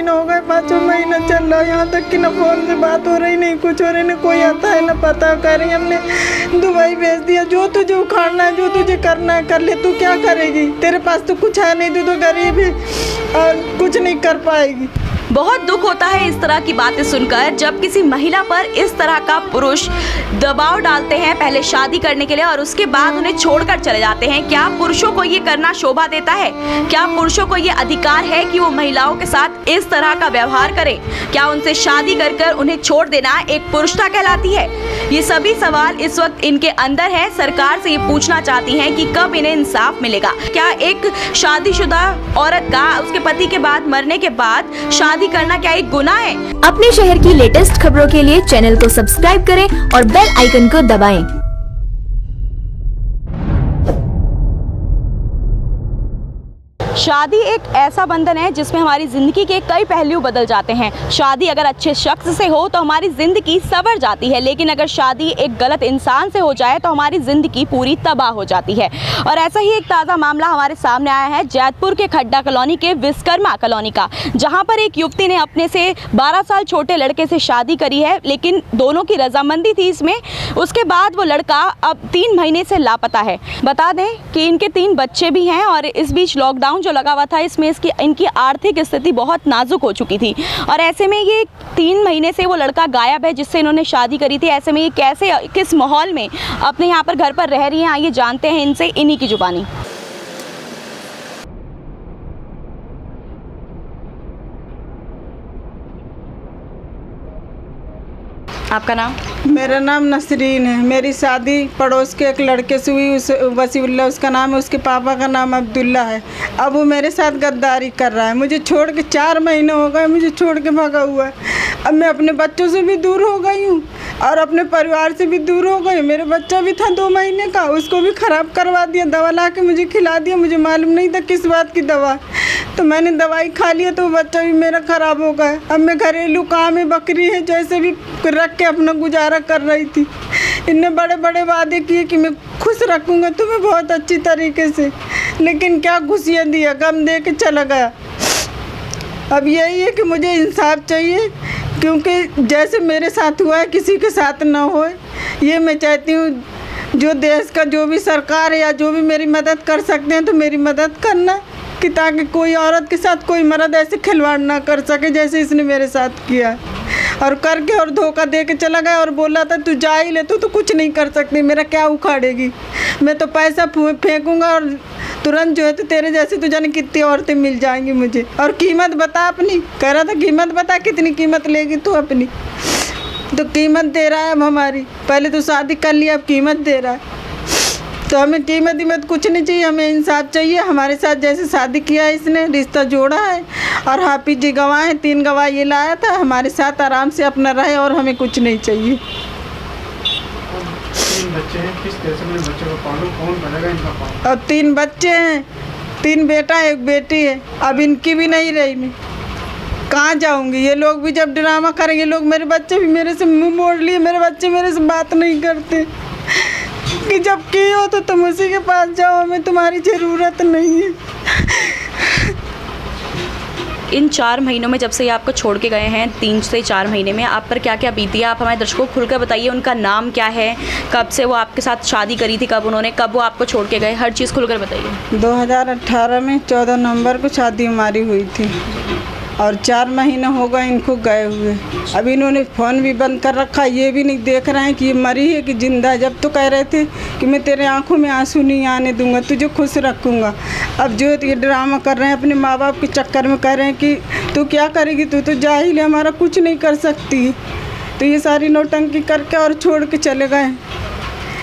महीना हो गए, 5वां महीना चल रहा है। यहाँ तक कि ना फोन से बात हो रही, नहीं कुछ हो रही, ना कोई आता है ना पता कर रही। हमने दुबई भेज दिया, जो तुझे उखाड़ना है, जो तुझे करना है कर ले, तू क्या करेगी? तेरे पास तो कुछ है नहीं, तू तो गरीब है और कुछ नहीं कर पाएगी। बहुत दुख होता है इस तरह की बातें सुनकर, जब किसी महिला पर इस तरह का पुरुष दबाव डालते हैं पहले शादी करने के लिए और उसके बाद उन्हें छोड़कर चले जाते हैं। क्या पुरुषों को ये करना शोभा देता है? क्या पुरुषों को ये अधिकार है कि वो महिलाओं के साथ इस तरह का व्यवहार करें? क्या उनसे शादी कर उन्हें छोड़ देना एक पुरुषता कहलाती है? ये सभी सवाल इस वक्त इनके अंदर है। सरकार से ये पूछना चाहती हैं कि कब इन्हें इंसाफ मिलेगा। क्या एक शादीशुदा औरत का उसके पति के बाद मरने के बाद शादी करना क्या एक गुनाह है? अपने शहर की लेटेस्ट खबरों के लिए चैनल को सब्सक्राइब करें और बेल आइकन को दबाएं। शादी एक ऐसा बंधन है जिसमें हमारी ज़िंदगी के कई पहलू बदल जाते हैं। शादी अगर अच्छे शख्स से हो तो हमारी ज़िंदगी संवर जाती है, लेकिन अगर शादी एक गलत इंसान से हो जाए तो हमारी ज़िंदगी पूरी तबाह हो जाती है। और ऐसा ही एक ताज़ा मामला हमारे सामने आया है जैतपुर के खड्डा कॉलोनी के विश्वकर्मा कॉलोनी का, जहां पर एक युवती ने अपने से 12 साल छोटे लड़के से शादी करी है, लेकिन दोनों की रजामंदी थी इसमें। उसके बाद वो लड़का अब 3 महीने से लापता है। बता दें कि इनके 3 बच्चे भी हैं और इस बीच लॉकडाउन जो लगा हुआ था इसमें इनकी आर्थिक स्थिति बहुत नाजुक हो चुकी थी और ऐसे में ये 3 महीने से वो लड़का गायब है जिससे इन्होंने शादी करी थी। ऐसे में ये कैसे किस माहौल में अपने यहाँ पर घर पर रह रही हैं, आइए जानते हैं इनसे इन्हीं की जुबानी। आपका नाम? मेरा नाम नसरीन है। मेरी शादी पड़ोस के एक लड़के से हुई, उस वसीउल्लाह उसका नाम है, उसके पापा का नाम अब्दुल्ला है। अब वो मेरे साथ गद्दारी कर रहा है। मुझे छोड़ के 4 महीने हो गए, मुझे छोड़ के भागा हुआ है। अब मैं अपने बच्चों से भी दूर हो गई हूँ और अपने परिवार से भी दूर हो गई। मेरा बच्चा भी था 2 महीने का, उसको भी ख़राब करवा दिया। दवा ला के मुझे खिला दिया, मुझे मालूम नहीं था किस बात की दवा, तो मैंने दवाई खा लिया तो बच्चा भी मेरा ख़राब हो गया। अब मैं घरेलू काम है, बकरी है, जैसे भी रख के अपना गुजारा कर रही थी। इनने बड़े बड़े वादे किए कि मैं खुश रखूँगा तुम्हें बहुत अच्छी तरीके से, लेकिन क्या खुशियाँ दिया, गम दे के चला गया। अब यही है कि मुझे इंसाफ चाहिए, क्योंकि जैसे मेरे साथ हुआ है किसी के साथ ना हो। ये मैं चाहती हूँ जो देश का जो भी सरकार है या जो भी मेरी मदद कर सकते हैं तो मेरी मदद करना, कि ताकि कोई औरत के साथ कोई मर्द ऐसे खिलवाड़ ना कर सके जैसे इसने मेरे साथ किया और करके और धोखा दे के चला गया और बोला था तू जा ही ले, तू तो कुछ नहीं कर सकती, मेरा क्या उखाड़ेगी, मैं तो पैसा फेंकूँगा और तुरंत जो है तो तेरे जैसे तो जाने कितनी औरतें मिल जाएंगी मुझे। और कीमत बता अपनी, कह रहा था कीमत बता, कितनी कीमत लेगी तू अपनी, तो कीमत दे रहा है अब हमारी। पहले तो शादी कर लिया, अब कीमत दे रहा है। तो हमें कीमत कुछ नहीं चाहिए, हमें इंसाफ चाहिए। हमारे साथ जैसे शादी किया है इसने, रिश्ता जोड़ा है और हाफिज जी गवाह हैं, 3 गवाह ये लाया था, हमारे साथ आराम से अपना रहे और हमें कुछ नहीं चाहिए। 3 बच्चे हैं, किस तरह से अपने बच्चों को पालूं, कौन बनेगा इनका पालू? अब 3 बच्चे हैं, 3 बेटा 1 बेटी है। अब इनकी भी नहीं रही, मैं कहाँ जाऊँगी? ये लोग भी जब ड्रामा करेंगे, लोग मेरे बच्चे भी मेरे से मुँह मोड़ लिए, मेरे बच्चे मेरे से बात नहीं करते कि जब की हो तो तुम उसी के पास जाओ, हमें तुम्हारी ज़रूरत नहीं है। इन 4 महीनों में जब से ये आपको छोड़ के गए हैं, 3 से 4 महीने में आप पर क्या क्या बीती है, आप हमारे दर्शकों को खुलकर बताइए। उनका नाम क्या है, कब से वो आपके साथ शादी करी थी, कब वो आपको छोड़ के गए, हर चीज़ खुलकर बताइए। 2018 में 14 नवंबर को शादी हमारी हुई थी और 4 महीने हो गए इनको गए हुए। अब इन्होंने फ़ोन भी बंद कर रखा, ये भी नहीं देख रहे हैं कि ये मरी है कि जिंदा है। जब तो कह रहे थे कि मैं तेरे आंखों में आंसू नहीं आने दूंगा, तुझे खुश रखूंगा। अब जो ये ड्रामा कर रहे हैं अपने माँ बाप के चक्कर में, कह रहे हैं कि तू क्या करेगी, तू तो जाहिल है, हमारा कुछ नहीं कर सकती। तो ये सारी नौटंकी करके और छोड़ के चले गए।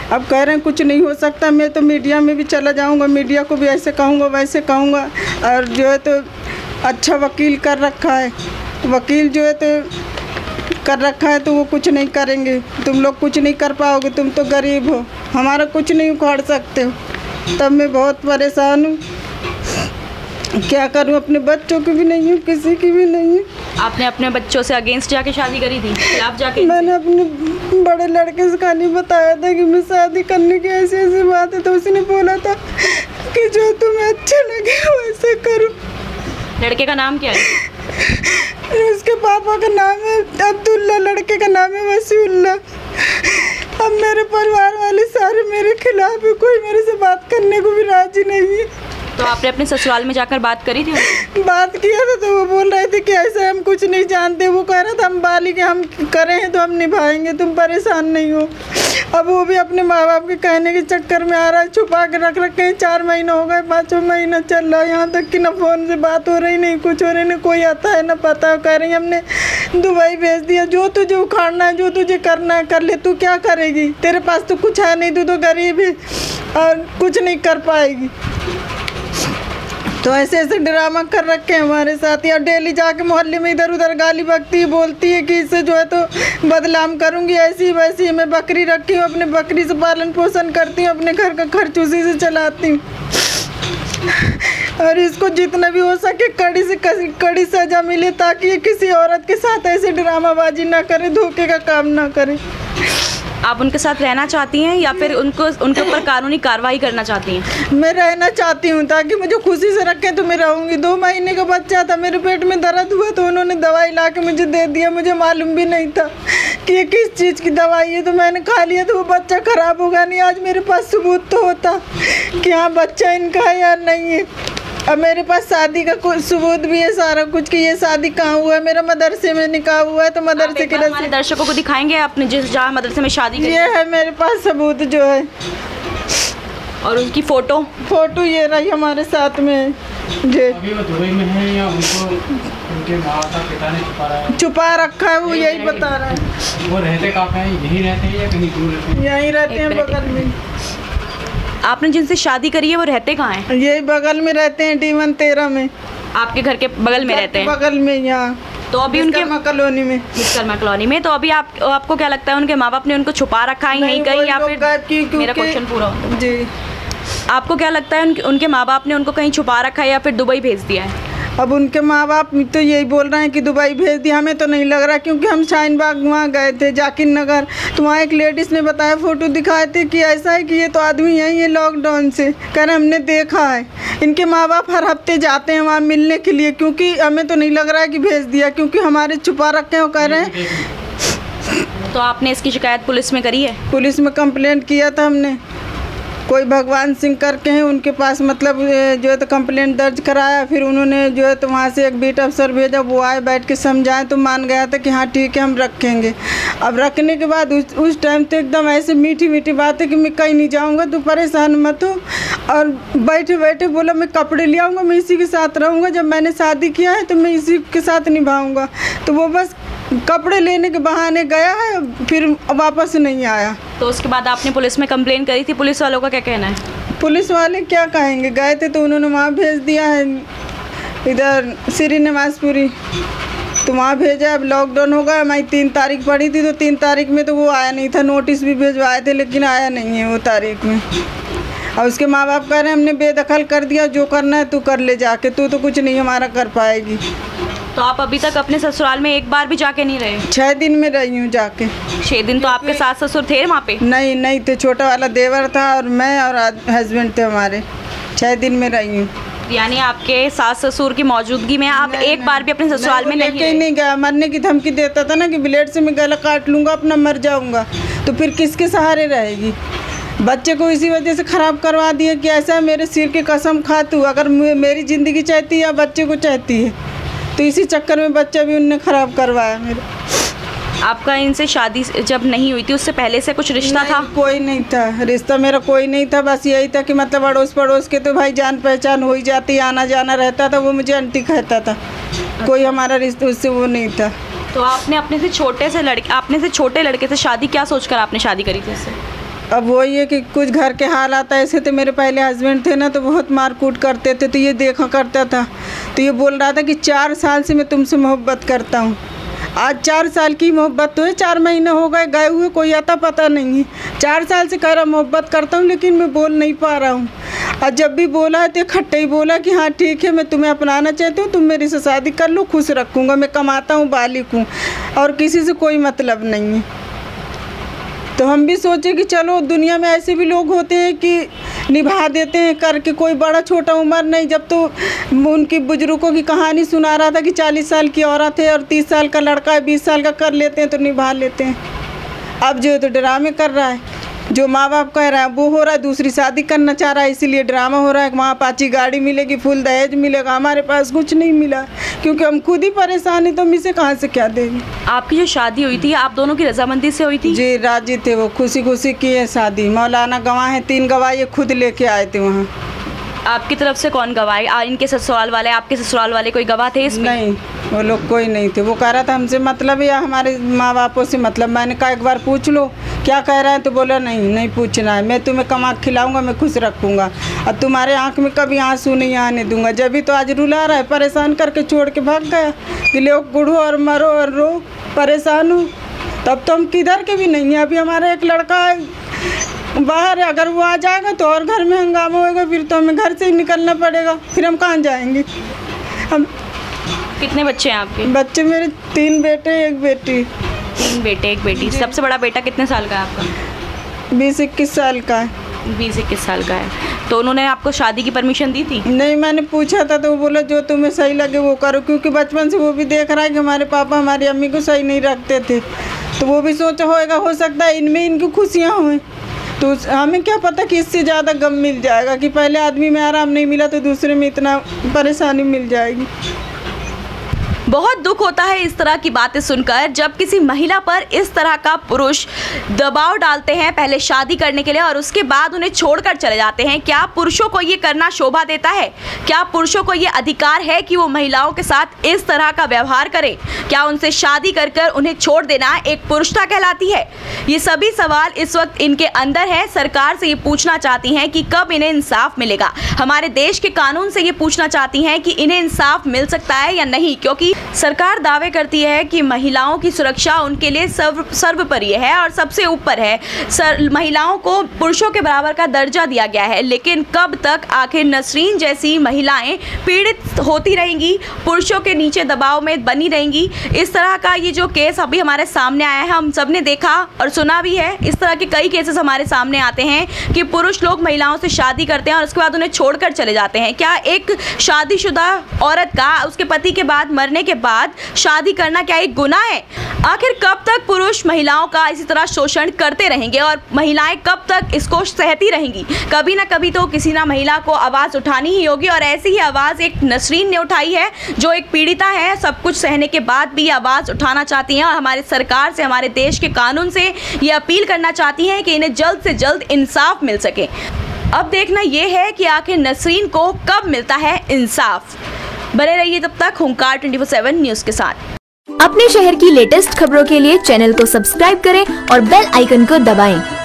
अब कह रहे हैं कुछ नहीं हो सकता, मैं तो मीडिया में भी चला जाऊँगा, मीडिया को भी ऐसे कहूँगा वैसे कहूँगा। और जो है तो अच्छा वकील कर रखा है, वकील जो है तो कर रखा है, तो वो कुछ नहीं करेंगे। तुम लोग कुछ नहीं कर पाओगे, तुम तो गरीब हो, हमारा कुछ नहीं उखाड़ सकते हो। तब मैं बहुत परेशान हूँ, क्या करूँ? अपने बच्चों की भी नहीं हूँ, किसी की भी नहीं हूँ। आपने अपने बच्चों से अगेंस्ट जाके शादी करी थी? खिलाफ जाके? मैंने अपने बड़े लड़के से खाली बताया था कि मैं शादी करने की ऐसी ऐसी बात है, तो उसने बोला था कि जो तुम्हें अच्छा लगे वैसे करो। लड़के का नाम क्या है? पापा का नाम है अब्दुल्ला, लड़के का नाम है वसीउल्ला। अब मेरे परिवार वाले सारे मेरे खिलाफ है, कोई मेरे से बात करने को भी राजी नहीं है। तो आपने अपने ससुराल में जाकर बात करी थी? बात किया था तो वो बोल रहे थे कि ऐसा हम कुछ नहीं जानते। वो कह रहा था हम बालिग हम करें हैं तो हम निभाएंगे, तुम परेशान नहीं हो। अब वो भी अपने माँ बाप के कहने के चक्कर में आ रहा है, छुपा के रख रखे हैं। 4 महीने हो गए, 5वां महीना चल रहा है, यहाँ तक कि ना फ़ोन से बात हो रही, नहीं कुछ हो रही, ना कोई आता है ना पता है। कह रही हमने दुबई भेज दिया, जो तुझे उखाड़ना है, जो तुझे करना है कर ले, तू क्या करेगी, तेरे पास तो कुछ है नहीं, तू तो गरीब है और कुछ नहीं कर पाएगी। तो ऐसे ऐसे ड्रामा कर रखे हैं हमारे साथ। या डेली जाके मोहल्ले में इधर उधर गाली बकती है, बोलती है कि इससे जो है तो बदनाम करूँगी, ऐसी वैसी। मैं बकरी रखी हूँ, अपने बकरी से पालन पोषण करती हूँ, अपने घर का खर्च उसी से चलाती हूँ। और इसको जितना भी हो सके कड़ी से कड़ी सजा मिले, ताकि ये किसी औरत के साथ ऐसे ड्रामाबाजी ना करे, धोखे का काम ना करे। आप उनके साथ रहना चाहती हैं या फिर उनके ऊपर कानूनी कार्रवाई करना चाहती हैं? मैं रहना चाहती हूँ ताकि मुझे खुशी से रखें तो मैं रहूँगी। 2 महीने का बच्चा था, मेरे पेट में दर्द हुआ तो उन्होंने दवाई ला के मुझे दे दिया। मुझे मालूम भी नहीं था कि ये किस चीज़ की दवाई है, तो मैंने खा लिया तो वो बच्चा ख़राब होगा नहीं। आज मेरे पास सबूत तो होता कि हाँ बच्चा इनका है या नहीं है। अब मेरे पास शादी का कुछ सबूत भी है, सारा कुछ कि ये शादी कहाँ हुआ है। मेरा मदरसे में निकाह हुआ है, तो मदरसे के हमारे दर्शकों को दिखाएंगे आपने जहाँ मदरसे में शादी की? ये है मेरे पास सबूत जो है। और उनकी फ़ोटो ये रही हमारे साथ में जी। अभी वो दुबई में है या उनको उनके माता पिता ने छुपा रखा है, वो यही बता रहा है। वो रहते कहाँ पे हैं, यहीं रहते हैं या कहीं दूर रहते हैं? यहीं रहते हैं, बगल में। आपने जिनसे शादी करी है वो रहते कहाँ हैं? यही बगल में रहते हैं, D1 13 में। आपके घर के बगल में रहते हैं? बगल में, यहाँ। तो अभी उनके कॉलोनी में, विश्वकर्मा कॉलोनी में। तो अभी आपको क्या लगता है, उनके माँ बाप ने उनको छुपा रखा है यहीं कहीं, या फिर? मेरा क्वेश्चन पूरा हो जी। आपको क्या लगता है उनके माँ बाप ने उनको कहीं छुपा रखा है या फिर दुबई भेज दिया है? अब उनके माँ बाप तो यही बोल रहे हैं कि दुबई भेज दिया। हमें तो नहीं लग रहा, क्योंकि हम शाहीन बाग वहाँ गए थे, जाकिर नगर, तो वहाँ एक लेडीज़ ने बताया, फ़ोटो दिखाए थे कि ऐसा है कि ये तो आदमी है, ये लॉकडाउन से कह रहे हमने देखा है। इनके माँ बाप हर हफ्ते जाते हैं वहाँ मिलने के लिए, क्योंकि हमें तो नहीं लग रहा है कि भेज दिया, क्योंकि हमारे छुपा रखे हैं। वो कह रहे हैं। तो आपने इसकी शिकायत पुलिस में करी है? पुलिस में कंप्लेंट किया था हमने। कोई भगवान सिंह करके हैं, उनके पास मतलब जो है तो कंप्लेंट दर्ज कराया। फिर उन्होंने जो है तो वहाँ से एक बीट अफसर भेजा, वो आए, बैठ के समझाए तो मान गया था कि हाँ ठीक है हम रखेंगे। अब रखने के बाद उस टाइम तो एकदम ऐसे मीठी मीठी बात है कि मैं कहीं नहीं जाऊँगा, तो परेशान मत हो। और बैठे बैठे बोला मैं कपड़े ले आऊँगा, मैं इसी के साथ रहूँगा, जब मैंने शादी किया है तो मैं इसी के साथ निभाऊँगा। तो वो बस कपड़े लेने के बहाने गया है, फिर वापस नहीं आया। तो उसके बाद आपने पुलिस में कंप्लेन करी थी, पुलिस वालों का क्या कहना है? पुलिस वाले क्या कहेंगे, गए थे तो उन्होंने वहाँ भेज दिया है, इधर श्री नवाजपुरी, तो वहाँ भेजा। अब लॉकडाउन होगा, मैं 3 तारीख पड़ी थी, तो 3 तारीख में तो वो आया नहीं था। नोटिस भी भिजवाए थे लेकिन आया नहीं है वो तारीख में। और उसके माँ बाप कह रहे हैं हमने बेदखल कर दिया, जो करना है तू कर ले जाके, तू तो कुछ नहीं हमारा कर पाएगी। तो आप अभी तक अपने ससुराल में एक बार भी जाके नहीं रहे? 6 दिन में रही हूँ जाके। 6 दिन? तो आपके सास ससुर थे वहाँ पे? नहीं थे, छोटा वाला देवर था और मैं और हस्बैंड थे हमारे। 6 दिन में रही हूँ। यानी आपके सास ससुर की मौजूदगी में आप एक बार भी अपने ससुराल में नहीं गया। मरने की धमकी देता था ना कि ब्लेड से मैं गला काट लूँगा, अपना मर जाऊँगा, तो फिर किसके सहारे रहेगी। बच्चे को इसी वजह से ख़राब करवा दिया कि ऐसा मेरे सिर की कसम खा तू, अगर मेरी ज़िंदगी चाहती है या बच्चे को चाहती है, तो इसी चक्कर में बच्चा भी उनने ख़राब करवाया मेरा। आपका इनसे शादी जब नहीं हुई थी उससे पहले से कुछ रिश्ता था? कोई नहीं था, रिश्ता मेरा कोई नहीं था। बस यही था कि मतलब अड़ोस पड़ोस के तो भाई जान पहचान हो ही जाती, आना जाना रहता था। वो मुझे आंटी कहता था, कोई हमारा रिश्ता उससे वो नहीं था। तो आपने अपने से छोटे लड़के से शादी क्या सोचकर आपने शादी करी थी उससे? अब वही है कि कुछ घर के हालात ऐसे थे, मेरे पहले हस्बैंड थे ना तो बहुत मारकूट करते थे, तो ये देखा करता था, तो ये बोल रहा था कि 4 साल से मैं तुमसे मोहब्बत करता हूँ। आज 4 साल की मोहब्बत तो है, 4 महीने हो गए गए हुए, कोई आता पता नहीं है। 4 साल से कह रहा मोहब्बत करता हूँ, लेकिन मैं बोल नहीं पा रहा हूँ। और जब भी बोला है तो खट्टे ही बोला कि हाँ ठीक है, मैं तुम्हें अपनाना चाहती हूँ, तुम मेरी से शादी कर लो, खुश रखूँगा, मैं कमाता हूँ, बालिक हूँ और किसी से कोई मतलब नहीं है। तो हम भी सोचे कि चलो दुनिया में ऐसे भी लोग होते हैं कि निभा देते हैं करके, कोई बड़ा छोटा उम्र नहीं। जब तो उनकी बुजुर्गों की कहानी सुना रहा था कि 40 साल की औरत है और 30 साल का लड़का है, 20 साल का कर लेते हैं तो निभा लेते हैं। अब जो तो ड्रामे कर रहा है, जो माँ बाप कह रहा है वो हो रहा है, दूसरी शादी करना चाह रहा है, इसीलिए ड्रामा हो रहा है। वहाँ 5 गाड़ी मिलेगी, फुल दहेज मिलेगा, हमारे पास कुछ नहीं मिला क्योंकि हम खुद ही परेशान हैं, तो हम इसे कहाँ से क्या देंगे। आपकी जो शादी हुई थी आप दोनों की रजामंदी से हुई थी? जी राजी थे, वो खुशी खुशी की है शादी। मौलाना गवाह हैं, 3 गवाह ये खुद लेके आए थे वहाँ। आपकी तरफ से कौन गवाह? इनके ससुराल वाले, आपके ससुराल वाले कोई गवाह थे इसमें? नहीं, वो लोग कोई नहीं थे। वो कह रहा था हमसे मतलब या हमारे माँ बापों से मतलब। मैंने कहा एक बार पूछ लो क्या कह रहा है, तो बोला नहीं पूछना है, मैं तुम्हें कमा खिलाऊंगा, मैं खुश रखूंगा और तुम्हारे आँख में कभी आंसू नहीं आने दूंगा। जब भी तो आज रुला रहा है, परेशान करके छोड़ के भाग गया कि लो गुड़ो और मरो और रो, परेशान हो। तब तो हम किधर के भी नहीं हैं। अभी हमारा एक लड़का है बाहर है, अगर वो आ जाएगा तो और घर में हंगामा होगा, फिर तो हमें घर से ही निकलना पड़ेगा, फिर हम कहाँ जाएंगे। हम कितने बच्चे हैं आपके? बच्चे मेरे 3 बेटे 1 बेटी। 3 बेटे 1 बेटी। सबसे बड़ा बेटा कितने साल का है आपका? 20-21 साल का है। 20-21 साल का है। तो उन्होंने आपको शादी की परमिशन दी थी? नहीं, मैंने पूछा था तो वो बोला जो तुम्हें सही लगे वो करो, क्योंकि बचपन से वो भी देख रहा है कि हमारे पापा हमारी अम्मी को सही नहीं रखते थे, तो वो भी सोचा होएगा हो सकता है इनमें इनकी खुशियाँ हुई। तो हमें क्या पता कि इससे ज़्यादा गम मिल जाएगा कि पहले आदमी में आराम नहीं मिला तो दूसरे में इतना परेशानी मिल जाएगी। बहुत दुख होता है इस तरह की बातें सुनकर, जब किसी महिला पर इस तरह का पुरुष दबाव डालते हैं पहले शादी करने के लिए और उसके बाद उन्हें छोड़कर चले जाते हैं। क्या पुरुषों को ये करना शोभा देता है? क्या पुरुषों को ये अधिकार है कि वो महिलाओं के साथ इस तरह का व्यवहार करें? क्या उनसे शादी कर कर उन्हें छोड़ देना एक पुरुषता कहलाती है? ये सभी सवाल इस वक्त इनके अंदर है। सरकार से ये पूछना चाहती हैं कि कब इन्हें इंसाफ मिलेगा। हमारे देश के कानून से ये पूछना चाहती हैं कि इन्हें इंसाफ मिल सकता है या नहीं, क्योंकि सरकार दावे करती है कि महिलाओं की सुरक्षा उनके लिए सर्वोपरि है और सबसे ऊपर है। महिलाओं को पुरुषों के बराबर का दर्जा दिया गया है, लेकिन कब तक आखिर नसरीन जैसी महिलाएं पीड़ित होती रहेंगी, पुरुषों के नीचे दबाव में बनी रहेंगी? इस तरह का ये जो केस अभी हमारे सामने आया है, हम सब ने देखा और सुना भी है। इस तरह के कई केसेस हमारे सामने आते हैं कि पुरुष लोग महिलाओं से शादी करते हैं और उसके बाद उन्हें छोड़कर चले जाते हैं। क्या एक शादीशुदा औरत का उसके पति के बाद मरने के बाद शादी करना क्या एक गुनाह है? आखिर कब तक पुरुष महिलाओं का इसी तरह शोषण करते रहेंगे और महिलाएं कब तक इसको सहती रहेंगी? कभी ना कभी तो किसी ना महिला को आवाज़ उठानी ही होगी और ऐसी ही आवाज़ एक नसरीन ने उठाई है, जो एक पीड़िता है, सब कुछ सहने के बाद भी आवाज़ उठाना चाहती हैं और हमारी सरकार से, हमारे देश के कानून से ये अपील करना चाहती हैं कि इन्हें जल्द से जल्द इंसाफ मिल सके। अब देखना यह है कि आखिर नसरीन को कब मिलता है इंसाफ। बने रहिए तब तक हुंकार 24/7 न्यूज़ के साथ। अपने शहर की लेटेस्ट खबरों के लिए चैनल को सब्सक्राइब करें और बेल आइकन को दबाएं।